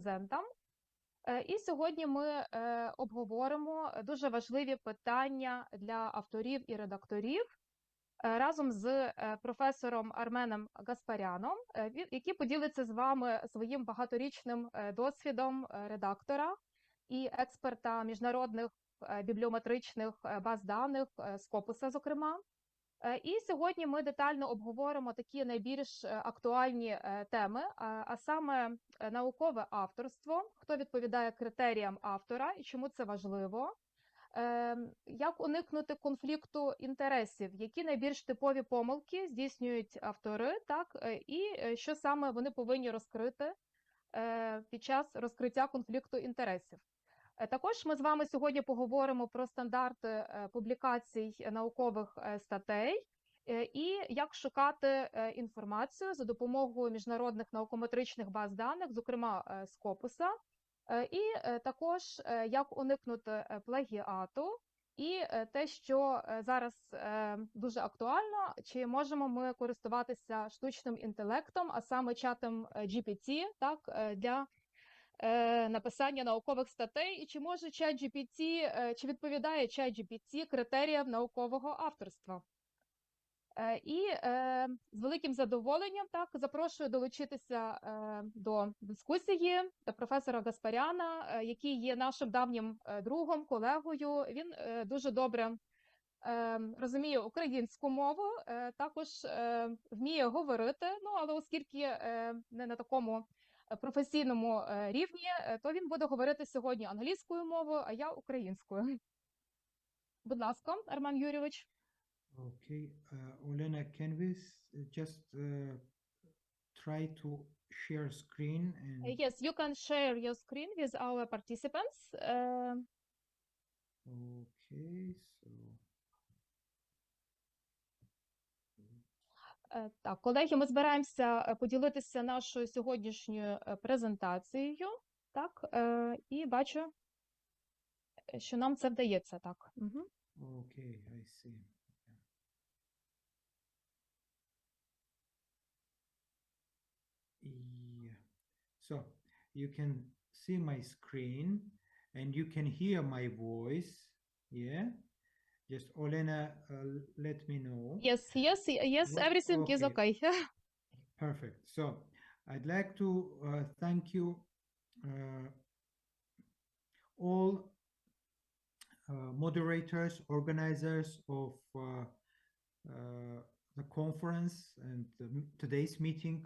презентам. І сьогодні ми обговоримо дуже важливі питання для авторів і редакторів разом з професором АРМЕНом ГАСПАРЯном, який поділиться з вами своїм багаторічним досвідом редактора і експерта міжнародних бібліометричних баз даних, Scopus, зокрема. І сьогодні ми детально обговоримо такі найбільш актуальні теми, а саме наукове авторство, хто відповідає критеріям автора і чому це важливо, як уникнути конфлікту інтересів, які найбільш типові помилки здійснюють автори, так, і що саме вони повинні розкрити під час розкриття конфлікту інтересів. Також ми з вами сьогодні поговоримо про стандарти публікацій наукових статей і як шукати інформацію за допомогою міжнародних наукометричних баз даних, зокрема Scopus, і також як уникнути плагіату і те, що зараз дуже актуально, чи можемо ми користуватися штучним інтелектом, а саме чатом GPT, так, для написання наукових статей, і чи може ChatGPT, чи відповідає ChatGPT критеріям наукового авторства. І з великим задоволенням так запрошую долучитися до дискусії професора ГАСПАРЯна, який є нашим давнім другом, колегою. Він дуже добре розуміє українську мову, також вміє говорити, ну, але оскільки не на такому професійному рівні, то він буде говорити сьогодні англійською мовою, а я українською. Будь ласка, Армен Юрійович. Okay, Olena, can we just try to share screen? And... Yes, you can share your screen with our participants. Okay, so... Так, колеги, ми збираємося поділитися нашою сьогоднішньою презентацією, так, і бачу, що нам це вдається, так. Okay, I see. Yeah. So you can see my screen and you can hear my voice. Yeah. Just Olena, let me know. Yes, everything is okay. Perfect. So I'd like to thank you all moderators, organizers of the conference and today's meeting.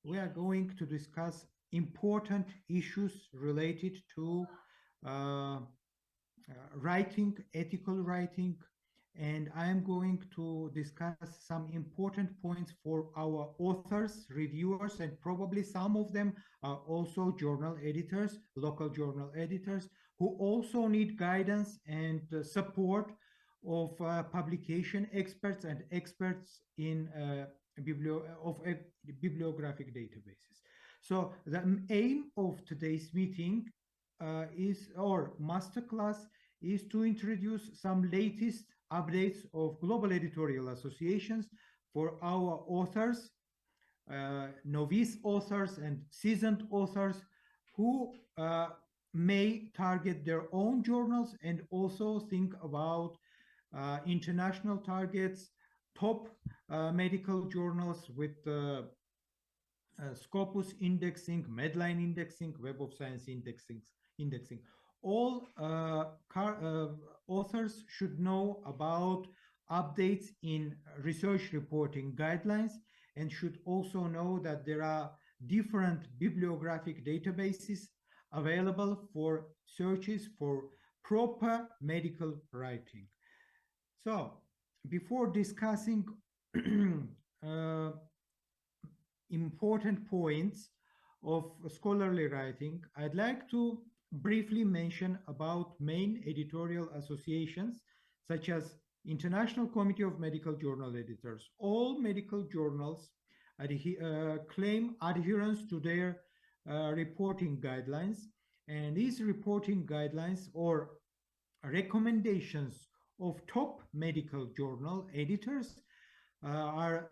We are going to discuss important issues related to writing, ethical writing, and I am going to discuss some important points for our authors, reviewers, and probably some of them are also journal editors, local journal editors, who also need guidance and support of publication experts and experts in bibliographic databases. So the aim of today's meeting or masterclass is to introduce some latest updates of global editorial associations for our authors, novice authors and seasoned authors who may target their own journals and also think about international targets, top medical journals with Scopus indexing, Medline indexing, Web of Science indexing. All authors should know about updates in research reporting guidelines and should also know that there are different bibliographic databases available for searches for proper medical writing. So, before discussing important points of scholarly writing, I'd like to briefly mention about main editorial associations such as International Committee of Medical Journal Editors. All medical journals claim adherence to their reporting guidelines, and these reporting guidelines or recommendations of top medical journal editors are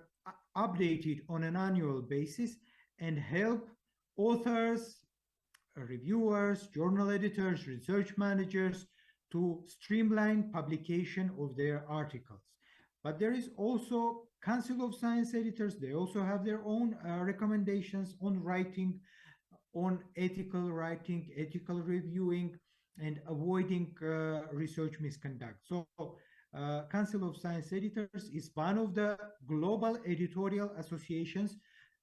updated on an annual basis and help authors, reviewers, journal editors, research managers to streamline publication of their articles. But there is also Council of Science Editors. They also have their own recommendations on writing, on ethical writing, ethical reviewing, and avoiding research misconduct. So Council of Science Editors is one of the global editorial associations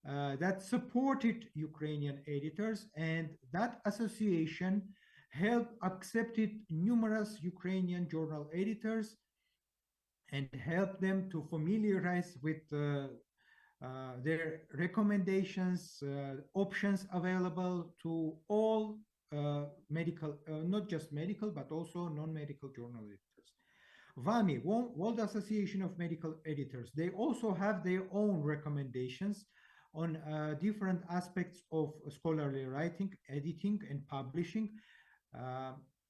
that supported Ukrainian editors, and that association helped accepted numerous Ukrainian journal editors and helped them to familiarize with their recommendations, options available to all medical, not just medical, but also non-medical journal editors. WAMI, World Association of Medical Editors, they also have their own recommendations on different aspects of scholarly writing, editing, and publishing,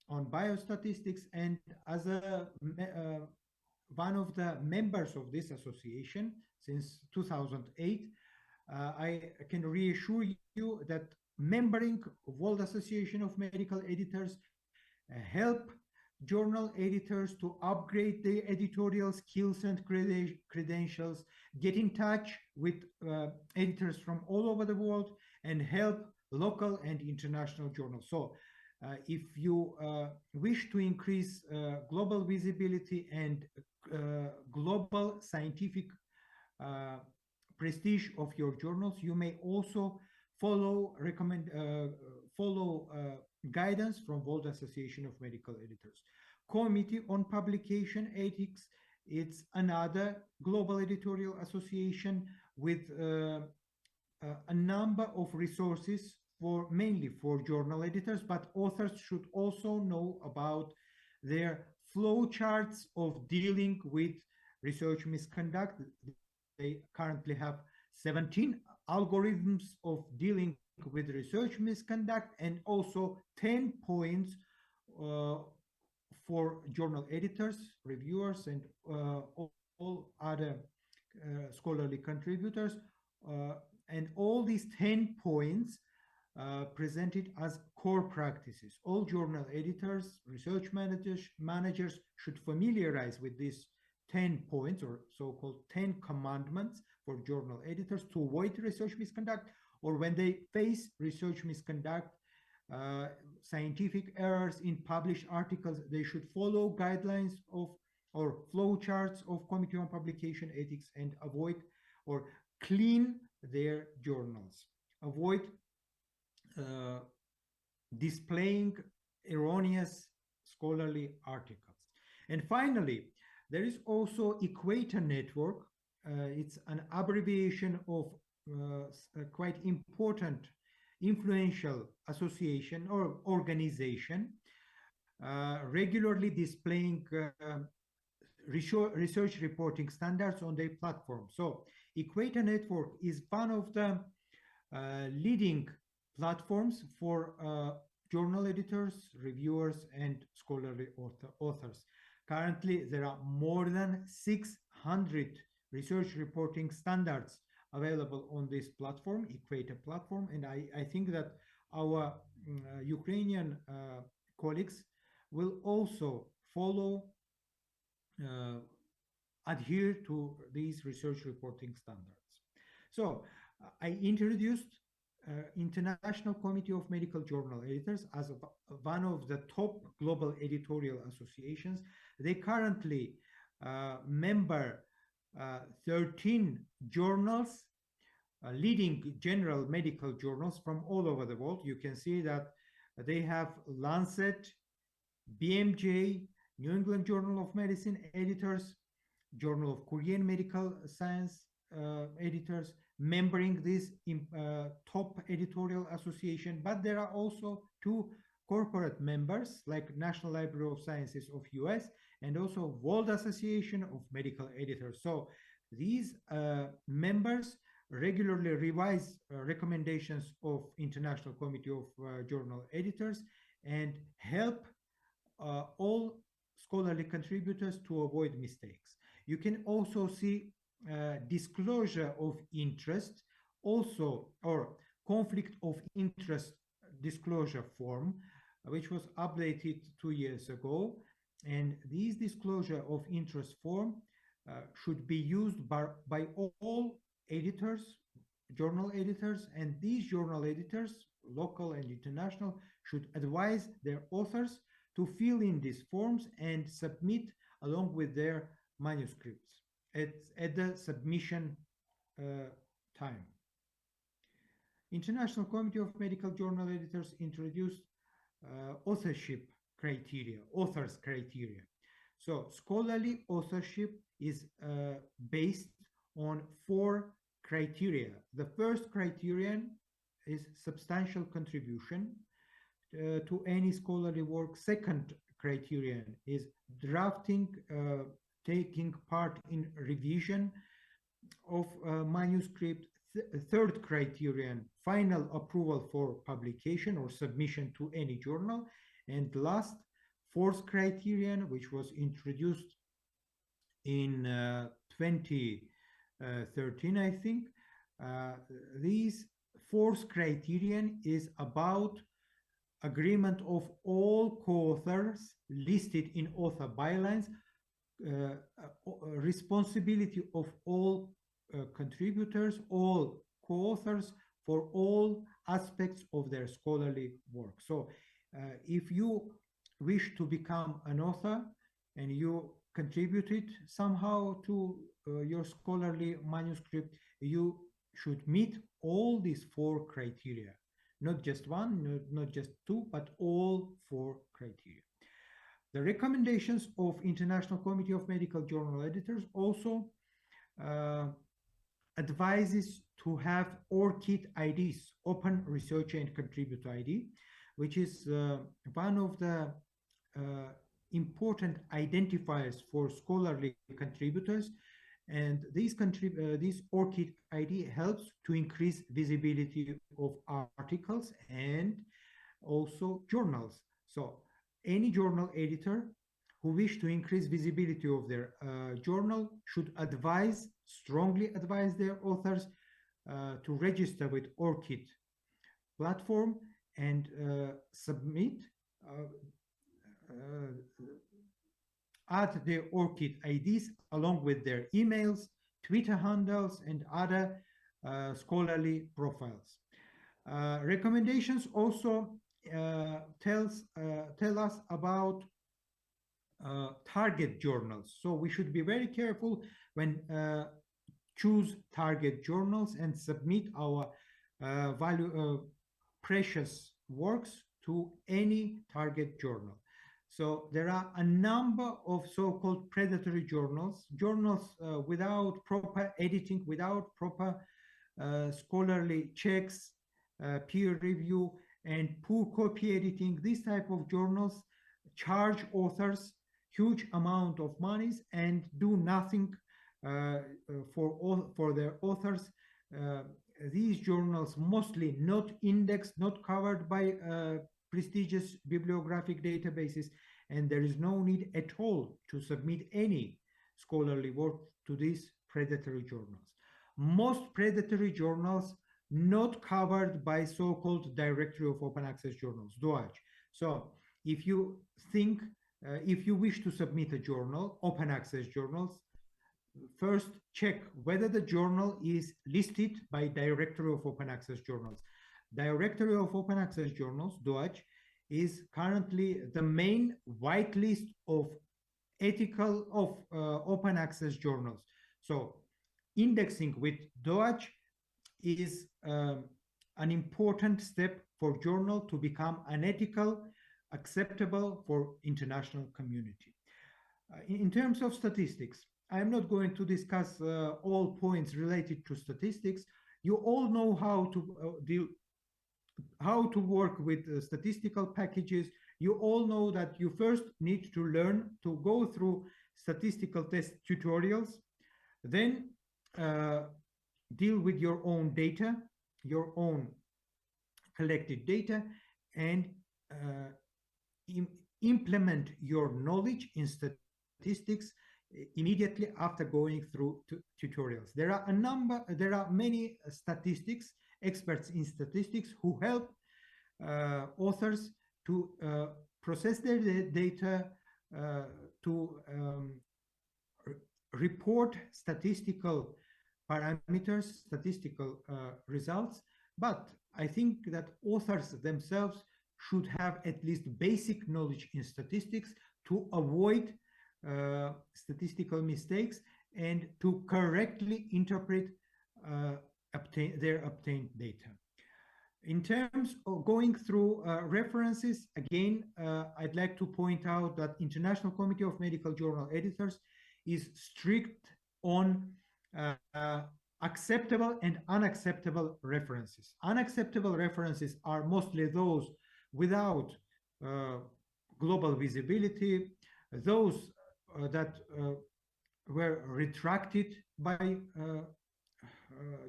on biostatistics. And as a one of the members of this association since 2008, I can reassure you that membering World Association of Medical Editors help journal editors to upgrade their editorial skills and credentials, get in touch with editors from all over the world, and help local and international journals. So if you wish to increase global visibility and global scientific prestige of your journals, you may also follow guidance from World Association of Medical Editors. Committee on Publication Ethics, it's another global editorial association with a number of resources for mainly for journal editors, but authors should also know about their flow charts of dealing with research misconduct. They currently have 17 algorithms of dealing with research misconduct, and also 10 points for journal editors, reviewers, and all other scholarly contributors. And all these 10 points presented as core practices. All journal editors, research managers should familiarize with these 10 points, or so-called 10 commandments for journal editors to avoid research misconduct, or when they face research misconduct, scientific errors in published articles, they should follow guidelines of or flow charts of Committee on Publication Ethics and avoid or clean their journals. Avoid displaying erroneous scholarly articles. And finally, there is also Equator Network. It's an abbreviation of a quite important, influential association or organization, regularly displaying research reporting standards on their platform. So Equator Network is one of the leading platforms for journal editors, reviewers, and scholarly authors. Currently, there are more than 600 research reporting standards available on this platform, Equator platform, and I think that our Ukrainian colleagues will also follow, adhere to these research reporting standards. So I introduced International Committee of Medical Journal Editors as one of the top global editorial associations. They currently member 13 journals, leading general medical journals from all over the world. You can see that they have Lancet, BMJ, New England Journal of Medicine editors, Journal of Korean Medical Science editors, membering this top editorial association. But there are also two corporate members like National Library of Sciences of US and also World Association of Medical Editors. So these members regularly revise recommendations of International Committee of Journal Editors and help all scholarly contributors to avoid mistakes. You can also see disclosure of interest, also, or conflict of interest disclosure form, which was updated 2 years ago. And these disclosure of interest form should be used by all editors, journal editors, and these journal editors, local and international, should advise their authors to fill in these forms and submit along with their manuscripts at the submission time. International Committee of Medical Journal Editors introduced authorship criteria, authors criteria. So scholarly authorship is based on 4 criteria. The first criterion is substantial contribution to any scholarly work. Second criterion is drafting, taking part in revision of manuscript. Third criterion, final approval for publication or submission to any journal. And last, fourth criterion, which was introduced in 2013, I think. These fourth criterion is about agreement of all co-authors listed in author bylines, responsibility of all contributors, all co-authors for all aspects of their scholarly work. So if you wish to become an author and you contributed somehow to your scholarly manuscript, you should meet all these 4 criteria, not just one, not just 2, but all 4 criteria. The recommendations of International Committee of Medical Journal Editors also advises to have ORCID IDs, Open Researcher and Contributor ID, which is one of the important identifiers for scholarly contributors. And this ORCID ID helps to increase visibility of articles and also journals. So any journal editor who wish to increase visibility of their journal should strongly advise their authors to register with ORCID platform and submit, add their ORCID IDs along with their emails, Twitter handles, and other scholarly profiles. Recommendations also tell us about target journals. So we should be very careful when choose target journals and submit our precious works to any target journal. So there are a number of so-called predatory journals, without proper editing, without proper scholarly checks, peer review, and poor copy editing. These type of journals charge authors huge amount of monies and do nothing for their authors. These journals mostly not indexed, not covered by prestigious bibliographic databases, and there is no need at all to submit any scholarly work to these predatory journals. Most predatory journals not covered by so-called Directory of Open Access Journals, DOAJ. So if you think, if you wish to submit a journal, open access journals, first check whether the journal is listed by Directory of Open Access Journals. Directory of Open Access Journals, DOAJ, is currently the main whitelist of open access journals. So indexing with DOAJ is an important step for journal to become unethical, acceptable for international community. In terms of statistics, I'm not going to discuss all points related to statistics. You all know how to work with statistical packages. You all know that you first need to learn to go through statistical test tutorials, then deal with your own data, your own collected data, and implement your knowledge in statistics immediately after going through tutorials. There are many experts in statistics who help authors to process their data, to report statistical parameters, statistical results, but I think that authors themselves should have at least basic knowledge in statistics to avoid statistical mistakes and to correctly interpret their obtained data. In terms of going through references, again, I'd like to point out that International Committee of Medical Journal Editors is strict on acceptable and unacceptable references. Unacceptable references are mostly those without global visibility, those that were retracted by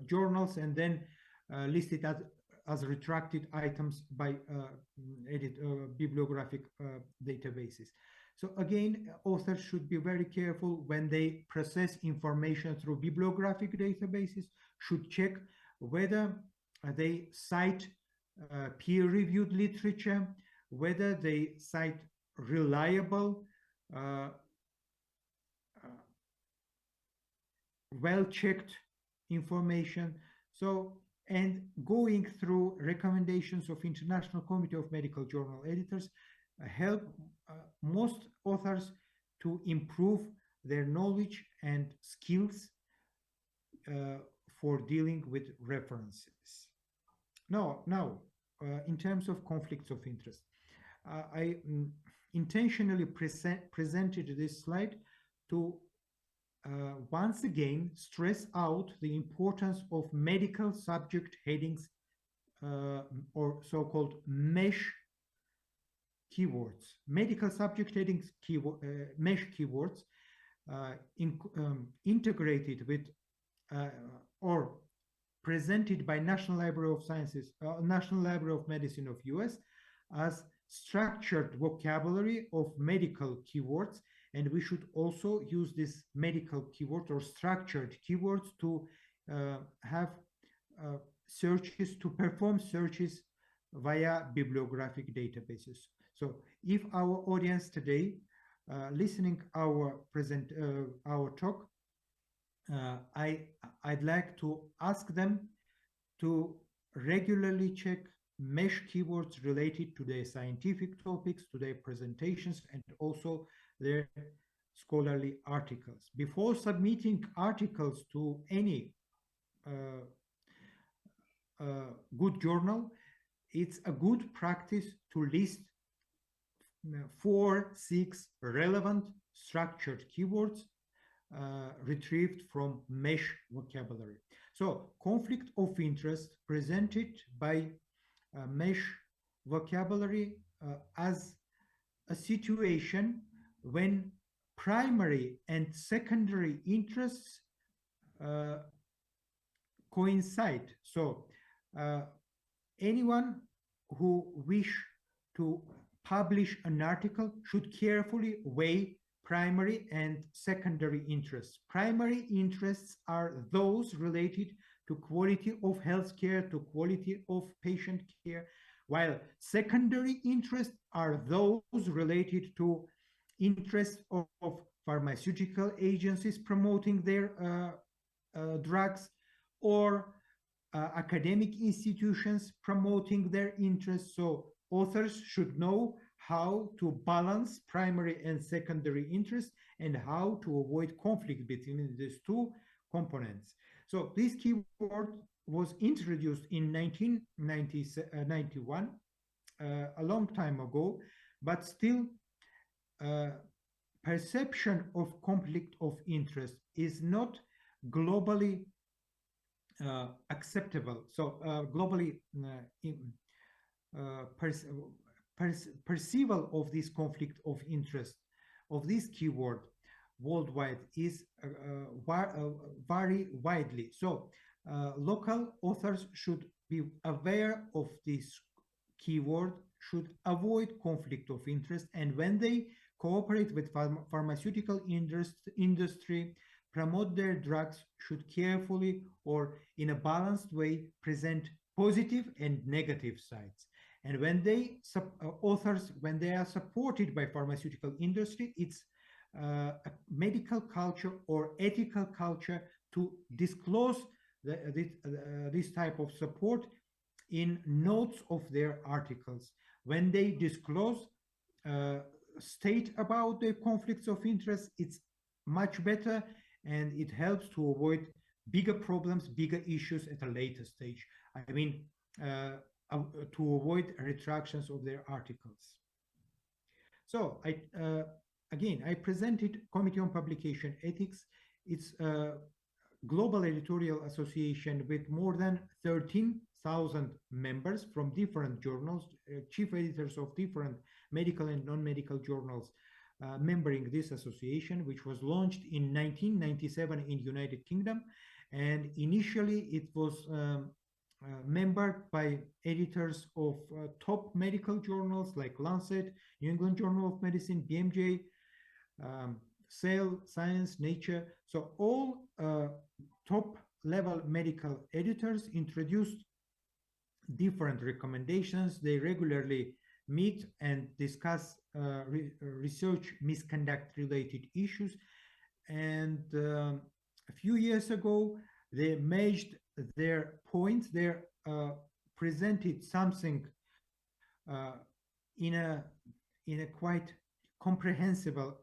journals and then listed as retracted items by bibliographic databases. So again, authors should be very careful when they process information through bibliographic databases, should check whether they cite peer-reviewed literature, whether they cite reliable, well-checked information. So, and going through recommendations of International Committee of Medical Journal Editors help most authors to improve their knowledge and skills for dealing with references. Now, in terms of conflicts of interest, I intentionally presented this slide to once again stress out the importance of medical subject headings or so-called MESH keywords. Medical subject headings MESH keywords integrated with or presented by National Library of Sciences, National Library of Medicine of US as structured vocabulary of medical keywords, and we should also use this medical keyword or structured keywords to have searches, to perform searches via bibliographic databases. So if our audience today listening our talk, I'd like to ask them to regularly check MESH keywords related to their scientific topics, to their presentations, and also their scholarly articles. Before submitting articles to any good journal, it's a good practice to list 4-6 relevant structured keywords retrieved from MESH vocabulary. So conflict of interest presented by MESH vocabulary as a situation when primary and secondary interests coincide. So anyone who wish to publish an article should carefully weigh primary and secondary interests. Primary interests are those related to quality of healthcare, to quality of patient care, while secondary interests are those related to interests of pharmaceutical agencies promoting their drugs, or academic institutions promoting their interests. So authors should know how to balance primary and secondary interests and how to avoid conflict between these two components. So this keyword was introduced in 1991, a long time ago, but still perception of conflict of interest is not globally acceptable. So globally perceivable of this conflict of interest of this keyword worldwide is vary widely. So local authors should be aware of this keyword, should avoid conflict of interest, and when they cooperate with pharmaceutical industry, promote their drugs, should carefully or in a balanced way present positive and negative sides. And when they authors, when they are supported by pharmaceutical industry, it's a medical culture or ethical culture to disclose this type of support in notes of their articles. When they disclose, state about their conflicts of interest, it's much better, and it helps to avoid bigger problems, bigger issues at a later stage. I mean, to avoid retractions of their articles. So again, I presented Committee on Publication Ethics. It's a global editorial association with more than 13,000 members from different journals, chief editors of different medical and non-medical journals membering this association, which was launched in 1997 in United Kingdom. And initially it was membered by editors of top medical journals like Lancet, New England Journal of Medicine, BMJ, Cell, Science, Nature. So all top level medical editors introduced different recommendations. They regularly meet and discuss research misconduct related issues. And a few years ago, they merged their points. They presented something in a quite comprehensible,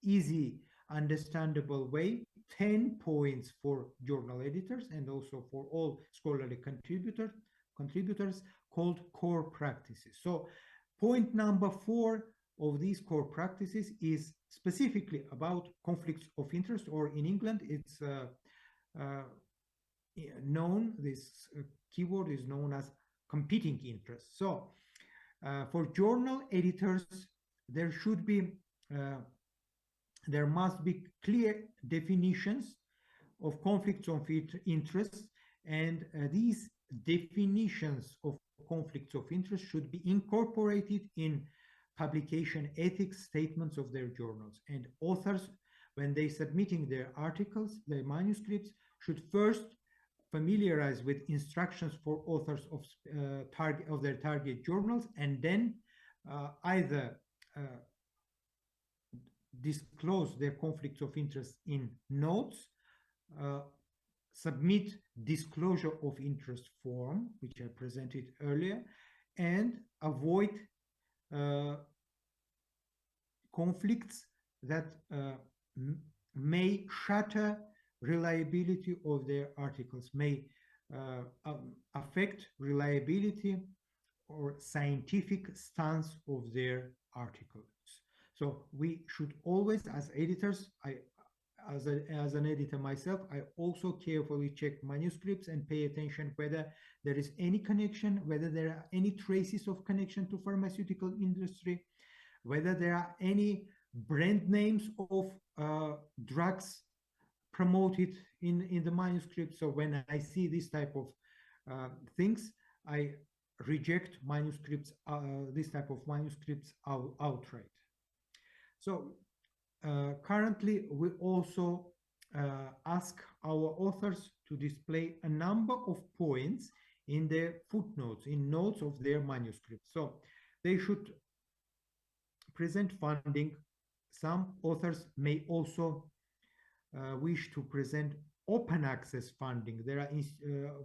easy, understandable way. 10 points for journal editors and also for all scholarly contributors called core practices. So point number 4 of these core practices is specifically about conflicts of interest, or in England, it's known, this keyword is known as competing interests. So for journal editors, there should be, there must be clear definitions of conflicts of interest, and these definitions of conflicts of interest should be incorporated in publication ethics statements of their journals. And authors, when they submitting their articles, their manuscripts, should first familiarize with instructions for authors of their target journals, and then either disclose their conflicts of interest in notes, submit disclosure of interest form, which I presented earlier, and avoid conflicts that may shatter reliability of their articles, may affect reliability or scientific stance of their articles. So we should always, as editors, as an editor myself, I also carefully check manuscripts and pay attention whether there is any connection, whether there are any traces of connection to pharmaceutical industry, whether there are any brand names of drugs promoted in the manuscript. So when I see this type of things, I reject manuscripts, this type of manuscripts outright. So currently, we also ask our authors to display a number of points in their footnotes, in notes of their manuscripts. So they should present funding. Some authors may also wish to present open access funding. There are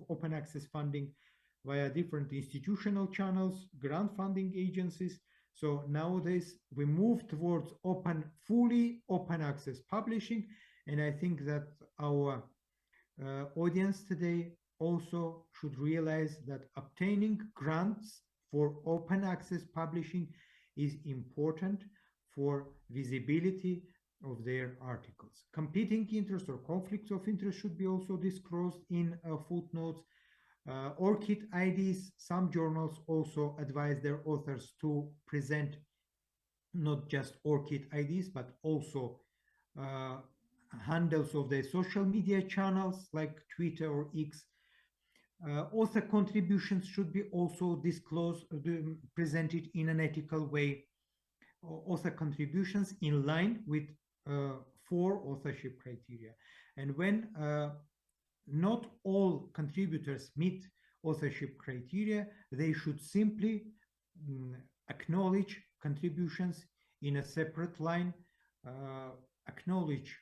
open access funding via different institutional channels, grant funding agencies. So nowadays we move towards fully open access publishing, and I think that our audience today also should realize that obtaining grants for open access publishing is important for visibility of their articles. Competing interests or conflicts of interest should be also disclosed in footnotes. ORCID IDs, some journals also advise their authors to present not just ORCID IDs, but also handles of their social media channels like Twitter or X. Author contributions should be also disclosed, presented in an ethical way. Author contributions in line with 4 authorship criteria. And when not all contributors meet authorship criteria, they should simply acknowledge contributions in a separate line, acknowledge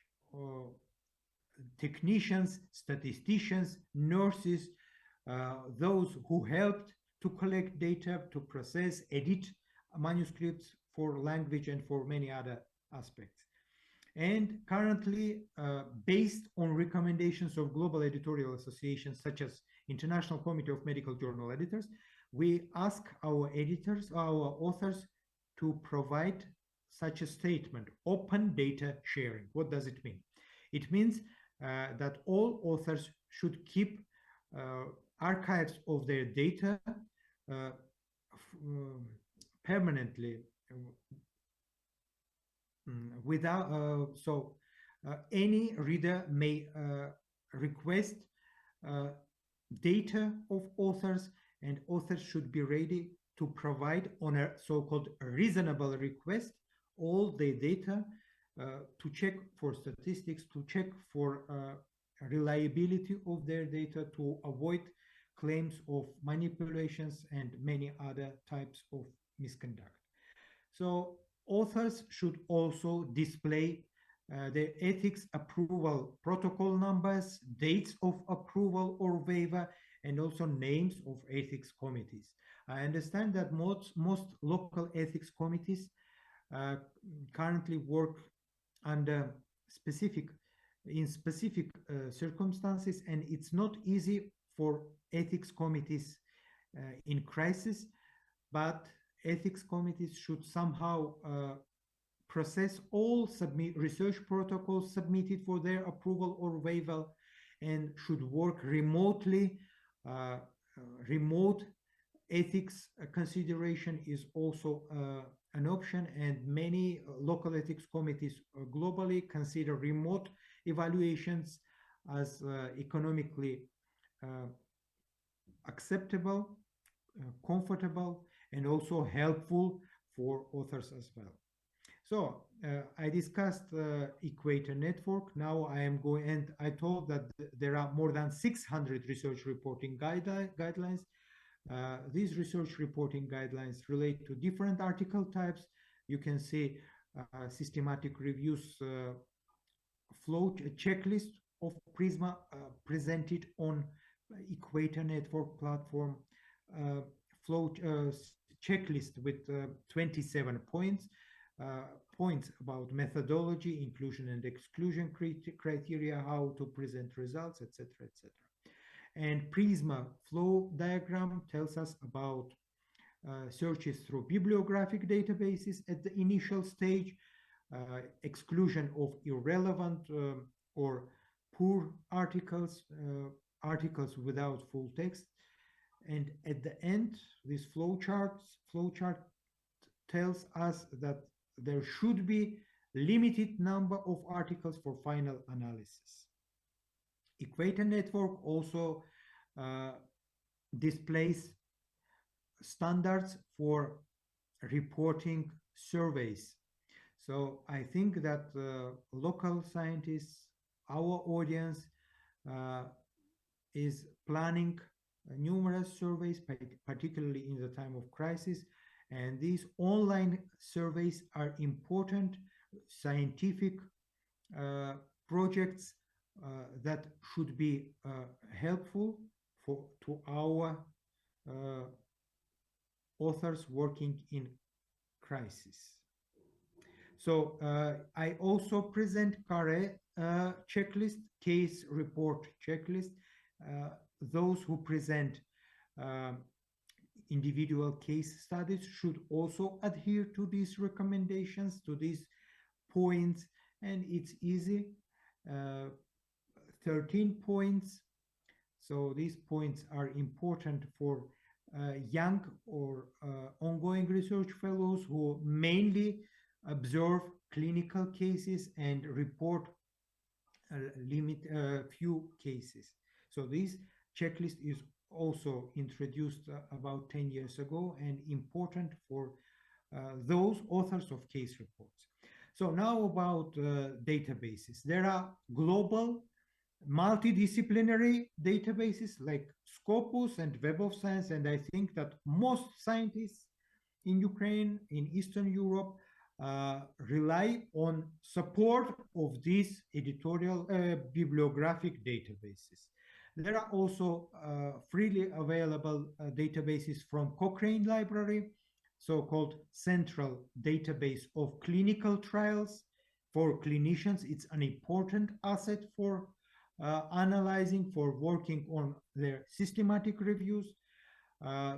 technicians, statisticians, nurses, those who helped to collect data, to process, edit manuscripts for language and for many other aspects. And currently, based on recommendations of global editorial associations such as International Committee of Medical Journal Editors, we ask our editors, our authors, to provide such a statement: open data sharing. What does it mean? It means that all authors should keep archives of their data permanently, without any reader may request data of authors, and authors should be ready to provide on a so-called reasonable request all the data to check for statistics, to check for reliability of their data, to avoid claims of manipulations and many other types of misconduct. So authors should also display their ethics approval protocol numbers, dates of approval or waiver, and also names of ethics committees. I understand that most local ethics committees currently work under specific circumstances, and it's not easy for ethics committees in crisis, but ethics committees should somehow process all research protocols submitted for their approval or waiver, and should work remotely. Remote ethics consideration is also an option, and many local ethics committees globally consider remote evaluations as economically acceptable, comfortable, and also helpful for authors as well. So I discussed Equator Network. Now I am going, and I told that there are more than 600 research reporting guidelines. These research reporting guidelines relate to different article types. You can see systematic reviews flow checklist of Prisma presented on Equator Network platform, flow checklist with 27 points. Points about methodology, inclusion and exclusion criteria, how to present results, etc., etc. And Prisma flow diagram tells us about searches through bibliographic databases at the initial stage, exclusion of irrelevant or poor articles, articles without full text, and at the end, this flowchart tells us that there should be limited number of articles for final analysis. Equator Network also displays standards for reporting surveys. So I think that local scientists, our audience, is planning numerous surveys, particularly in the time of crisis. And these online surveys are important scientific projects that should be helpful to our authors working in crisis. So I also present CARE checklist, case report checklist. Those who present individual case studies should also adhere to these recommendations, to these points, and it's easy. 13 points. So these points are important for young or ongoing research fellows who mainly observe clinical cases and report few cases. So this checklist is also introduced about 10 years ago and important for those authors of case reports. So now about databases. There are global multidisciplinary databases like Scopus and Web of Science, and I think that most scientists in Ukraine, in Eastern Europe, rely on support of these editorial bibliographic databases. There are also freely available databases from Cochrane Library, so-called Central Database of Clinical Trials. For clinicians, it's an important asset for analyzing, for working on their systematic reviews.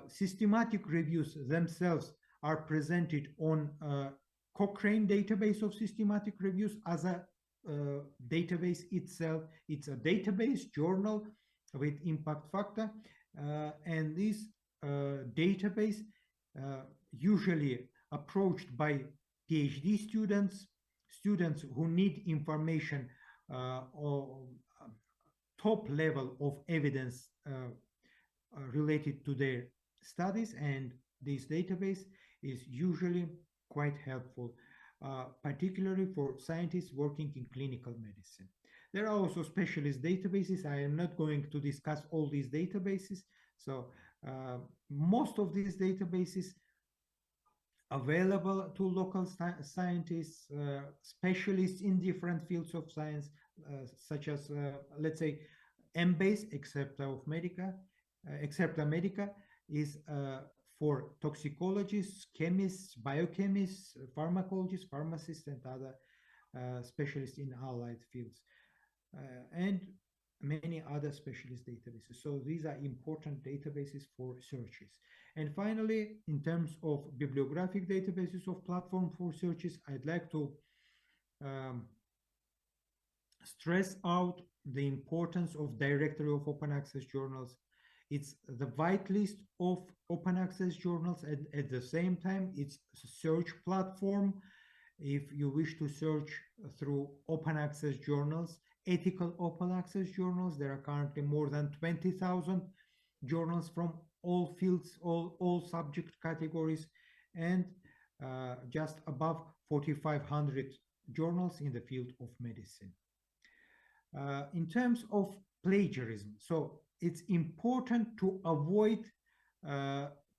Systematic reviews themselves are presented on Cochrane database of systematic reviews as a database itself. It's a database journal with impact factor, and this database usually approached by PhD students, students who need information or top level of evidence related to their studies, and this database is usually quite helpful, particularly for scientists working in clinical medicine. There are also specialist databases. I am not going to discuss all these databases. So most of these databases available to local scientists, specialists in different fields of science, such as, let's say, MBase, Excepta Medica, is for toxicologists, chemists, biochemists, pharmacologists, pharmacists, and other specialists in allied fields, and many other specialist databases. So these are important databases for searches. And finally, in terms of bibliographic databases of platform for searches, I'd like to stress out the importance of Directory of Open Access Journals. It's the whitelist of open access journals, and at the same time, it's a search platform. If you wish to search through open access journals, ethical open access journals, there are currently more than 20,000 journals from all fields, all subject categories, and just above 4,500 journals in the field of medicine. In terms of plagiarism, so it's important to avoid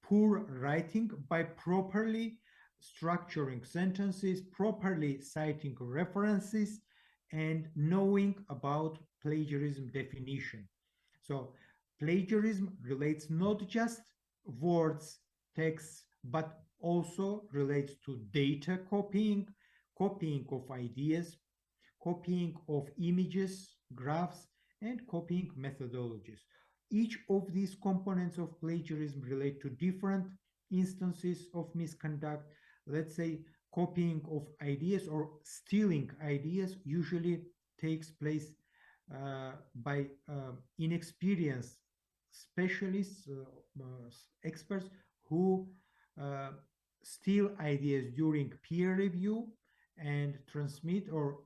poor writing by properly structuring sentences, properly citing references, and knowing about plagiarism definition. So plagiarism relates not just words, texts, but also relates to data copying, copying of ideas, copying of images, graphs, and copying methodologies. Each of these components of plagiarism relate to different instances of misconduct. Let's say copying of ideas or stealing ideas usually takes place by inexperienced specialists, experts who steal ideas during peer review and transmit or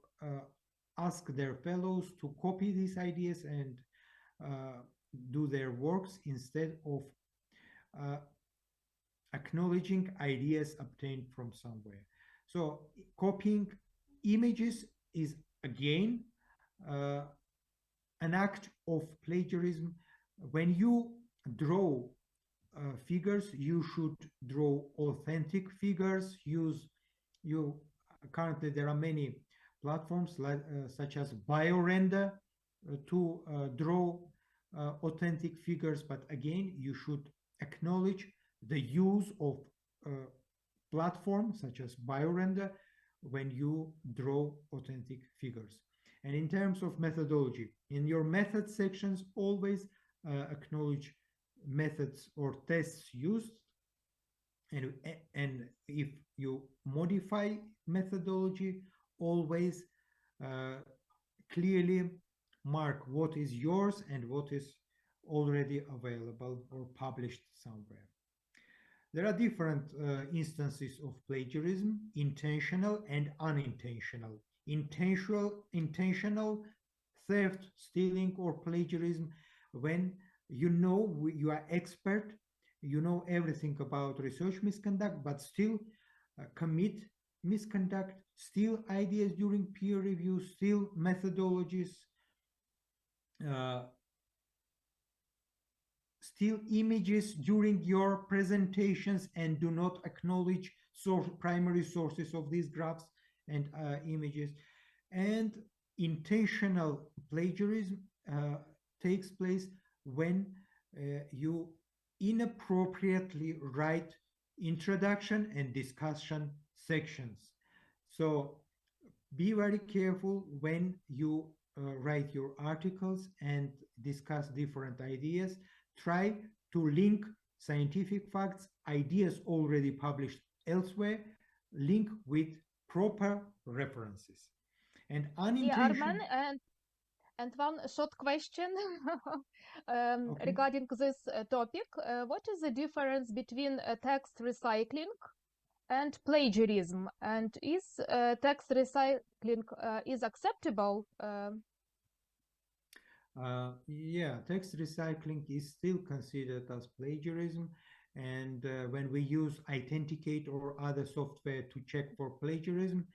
ask their fellows to copy these ideas and do their works instead of acknowledging ideas obtained from somewhere. So copying images is again an act of plagiarism. When you draw figures, you should draw authentic figures. Currently there are many platforms like, such as BioRender to draw authentic figures, but again you should acknowledge the use of platforms such as BioRender when you draw authentic figures. And in terms of methodology, in your method sections, always acknowledge methods or tests used, and if you modify methodology, always clearly mark what is yours and what is already available or published somewhere. There are different instances of plagiarism: intentional and unintentional. Intentional theft, stealing, or plagiarism, when you know you are expert, you know everything about research misconduct, but still commit misconduct, steal ideas during peer review, steal methodologies, still images during your presentations and do not acknowledge primary sources of these graphs and images. And intentional plagiarism takes place when you inappropriately write introduction and discussion sections. So be very careful when you write your articles and discuss different ideas. Try to link scientific facts, ideas already published elsewhere, link with proper references. And unintentional... And one short question regarding this topic. What is the difference between text recycling and plagiarism? And is text recycling is acceptable? Yeah, text recycling is still considered as plagiarism. And when we use Authenticate or other software to check for plagiarism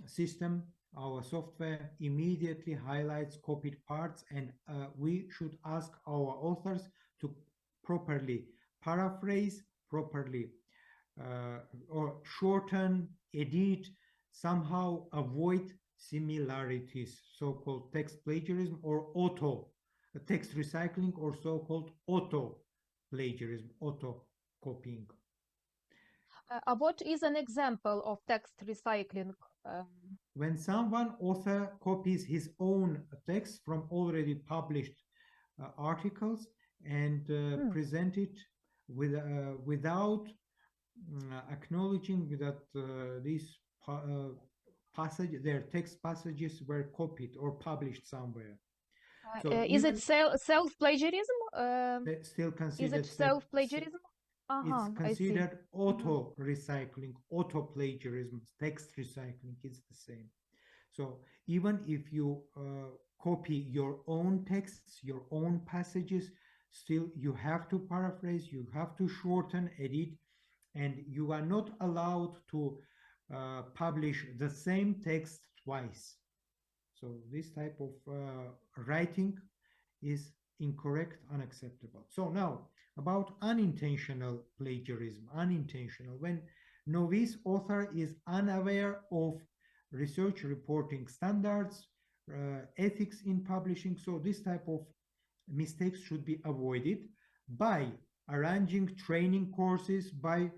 system, our software immediately highlights copied parts, and we should ask our authors to properly paraphrase, properly or shorten, edit, somehow avoid similarities, so-called text plagiarism or auto text recycling, or so-called auto plagiarism, auto copying. What is an example of text recycling? When someone author copies his own text from already published articles and present it without acknowledging that these their text passages were copied or published somewhere. So is it self-plagiarism? Still considered. Is it self-plagiarism? It's considered auto recycling, auto plagiarism. Text recycling is the same. So even if you copy your own texts, your own passages, still you have to paraphrase, you have to shorten, edit, and you are not allowed to publish the same text twice. So this type of writing is incorrect, unacceptable. So now about unintentional plagiarism. Unintentional, when novice author is unaware of research reporting standards, ethics in publishing. So this type of mistakes should be avoided by arranging training courses, by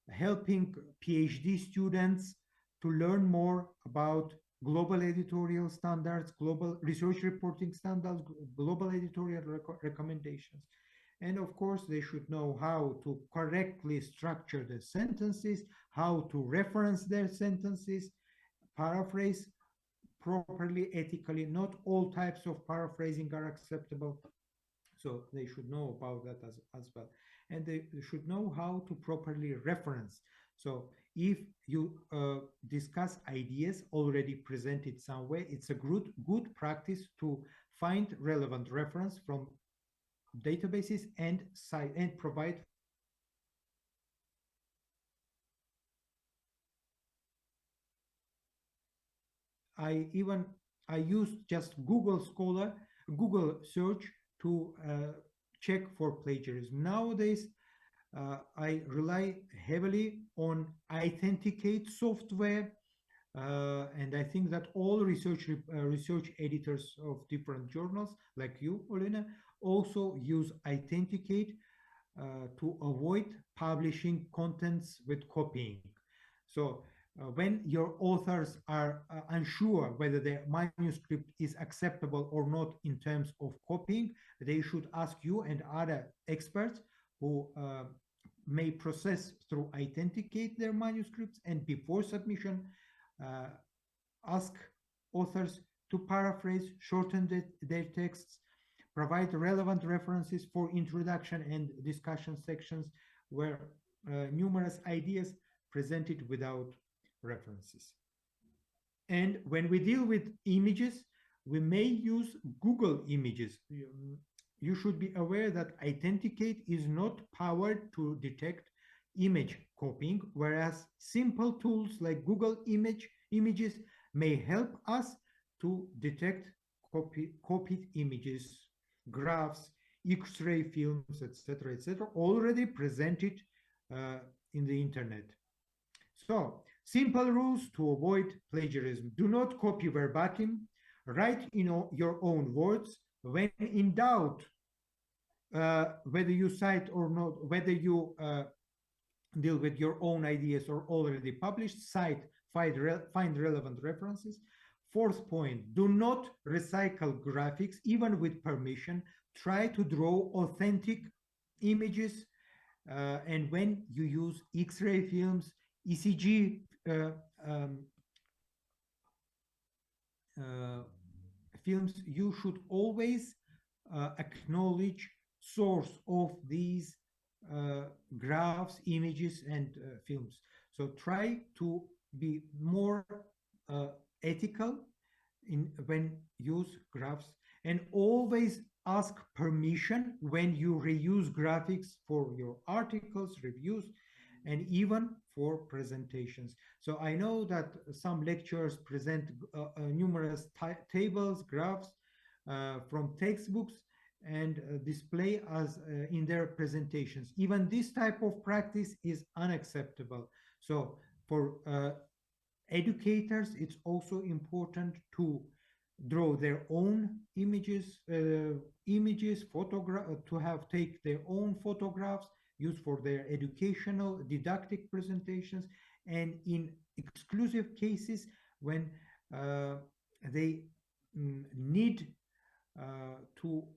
helping PhD students to learn more about global editorial standards, global research reporting standards, global editorial recommendations. And of course, they should know how to correctly structure the sentences, how to reference their sentences, paraphrase properly, ethically. Not all types of paraphrasing are acceptable. So they should know about that as well. And they should know how to properly reference. So if you discuss ideas already presented somewhere, it's a good practice to find relevant reference from databases and provide I used just Google Scholar, Google search to check for plagiarism. Nowadays, I rely heavily on Authenticate software, and I think that all research editors of different journals, like you, Olena, also use Authenticate to avoid publishing contents with copying. So when your authors are unsure whether their manuscript is acceptable or not in terms of copying, they should ask you and other experts who may process through Authenticate their manuscripts, and before submission, ask authors to paraphrase, shorten their texts, provide relevant references for introduction and discussion sections where numerous ideas presented without references. And when we deal with images, we may use Google Images. You should be aware that Authenticate is not powered to detect image copying, whereas simple tools like Google Images may help us to detect copied images, graphs, X-ray films, etc., already presented in the internet. So, simple rules to avoid plagiarism. Do not copy verbatim. Write in your own words. When in doubt, whether you cite or not, whether you deal with your own ideas or already published, cite, find relevant references. Fourth point, do not recycle graphics, even with permission. Try to draw authentic images. And when you use X-ray films, ECG films, you should always acknowledge source of these graphs, images, and films. So try to be more ethical when use graphs, and always ask permission when you reuse graphics for your articles, reviews, and even for presentations. So I know that some lecturers present numerous tables, graphs from textbooks and display as in their presentations. Even this type of practice is unacceptable. So for educators, it's also important to draw their own images, take their own photographs, used for their educational, didactic presentations, and in exclusive cases when they need to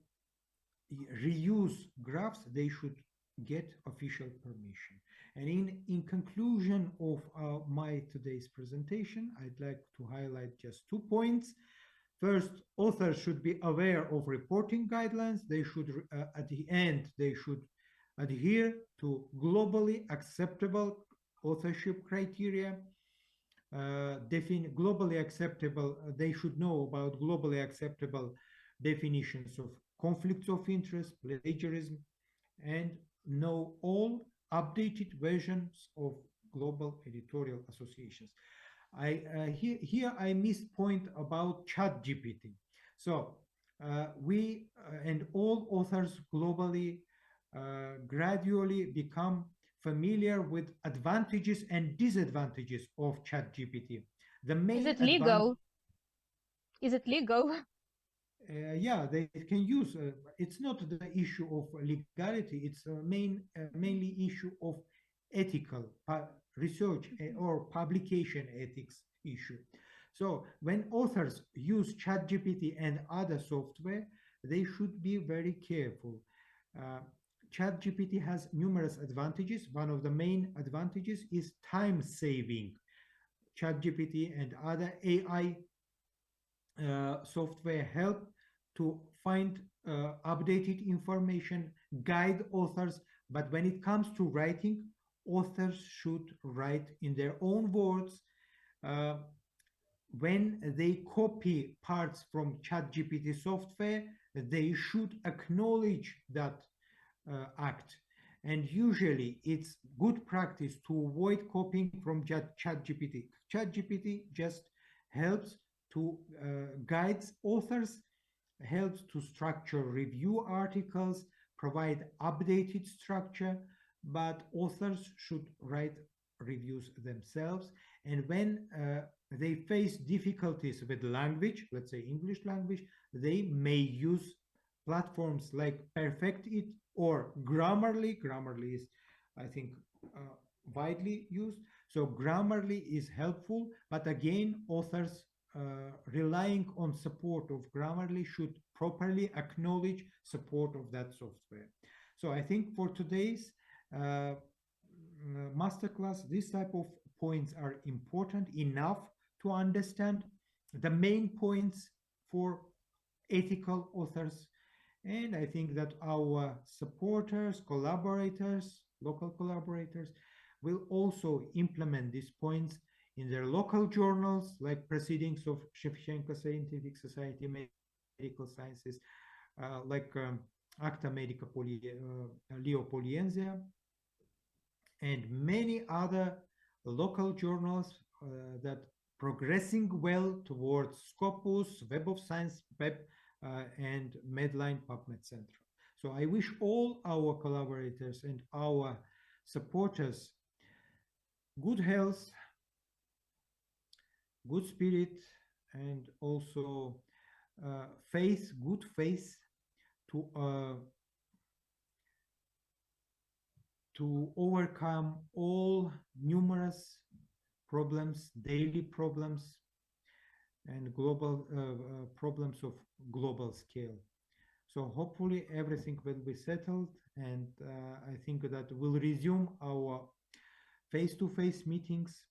reuse graphs, they should get official permission. And in conclusion of my today's presentation, I'd like to highlight just 2 points. First, authors should be aware of reporting guidelines. They should, at the end, they should adhere to globally acceptable authorship criteria. Globally acceptable, they should know about globally acceptable definitions of conflicts of interest, plagiarism, and know all updated versions of global editorial associations. Here I missed point about ChatGPT. So we and all authors globally gradually become familiar with advantages and disadvantages of ChatGPT. The main Is it legal? Is it legal? Yeah, they can use. It's not the issue of legality. It's a mainly issue of ethical research or publication ethics issue. So when authors use ChatGPT and other software, they should be very careful. ChatGPT has numerous advantages. One of the main advantages is time saving. ChatGPT and other AI software help to find updated information, guide authors, but when it comes to writing, authors should write in their own words. When they copy parts from ChatGPT software, they should acknowledge that act. And usually it's good practice to avoid copying from ChatGPT. ChatGPT just helps to guide authors, helps to structure review articles, provide updated structure, but authors should write reviews themselves. And when they face difficulties with language, let's say English language, they may use platforms like Perfect.it or Grammarly. Grammarly is, I think, widely used. So Grammarly is helpful, but again, authors relying on support of Grammarly should properly acknowledge support of that software. So I think for today's masterclass, this type of points are important enough to understand the main points for ethical authors. And I think that our supporters, collaborators, local collaborators will also implement these points in their local journals, like Proceedings of Shevchenko Scientific Society, Medical Sciences, like Acta Medica Leopoliensia, and many other local journals that progressing well towards Scopus, Web of Science, Web, and Medline, PubMed Central. So I wish all our collaborators and our supporters good health, good spirit, and also good faith to overcome all numerous problems, daily problems, and global problems of global scale. So hopefully everything will be settled, and I think that we'll resume our face-to-face meetings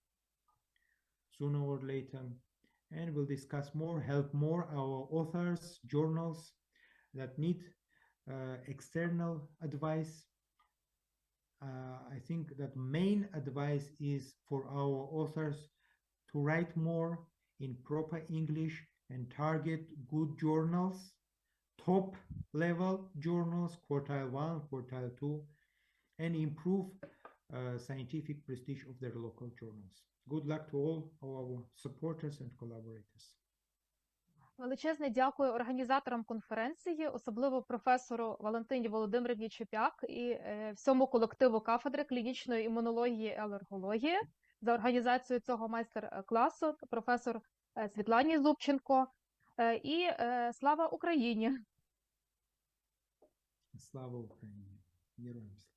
sooner or later, and we'll discuss more, help more our authors, journals that need external advice. I think that main advice is for our authors to write more in proper English and target good journals, top level journals, quartile 1, quartile 2, and improve scientific prestige of their local journals. Good luck to all our supporters and collaborators. Величезне дякую організаторам конференції, особливо професору Валентині Володимирівні Чепяк і всьому колективу кафедри клінічної імунології і алергології за організацію цього майстер-класу, професор Світлані Зубченко. І слава Україні! Слава Україні! Героям слава!